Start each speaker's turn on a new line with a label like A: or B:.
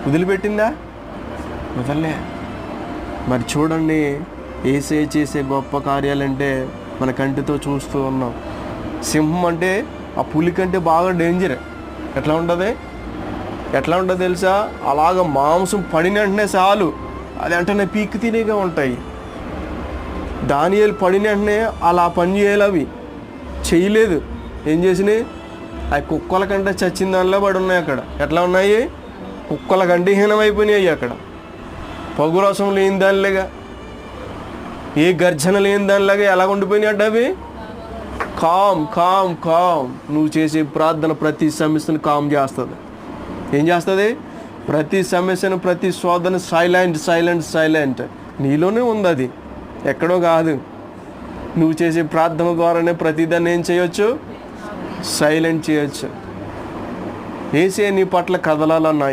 A: వదిలిపెట్టిందా? వదలలే. మరి చూడండి, యేసయ్య చేసే గొప్ప కార్యాలంటే మన కంటితో చూస్తూ ఉన్నాం. సింహం అంటే ఆ పులి కంటే బాగా డేంజర్. ఎట్లా ఉంటుంది తెలుసా? అలాగ మాంసం పడిన వెంటనే చాలు అది వెంటనే పీక్కు తినేగా ఉంటాయి. దానియేలు పడిన వెంటనే అలా పని చేయాలి. అవి చేయలేదు. ఏం చేసినాయి? అవి కుక్కల కంటే చచ్చిన దానిలో పడి ఉన్నాయి. అక్కడ ఎట్లా ఉన్నాయి? కుక్కల కంటే హీనమైపోయినాయి. అక్కడ పగురసం లేని దానిలాగా, ఏ గర్జన లేని దానిలాగా ఎలా ఉండిపోయినాయి అంటే అవి కామ్ కామ్ కామ్. నువ్వు చేసే ప్రార్థన ప్రతి సమస్యను కామ్ చేస్తుంది. ఏం చేస్తుంది? ప్రతి సమస్యను, ప్రతి శోధన సైలెంట్ సైలెంట్ సైలెంట్ నీలోనే ఉంది. అది ఎక్కడో కాదు. నువ్వు చేసే ప్రార్థన ద్వారానే ప్రతిదాన్ని ఏం చేయొచ్చు? సైలెంట్ చేయొచ్చు. యేసయ్య నీ పట్ల కదలాలన్నా,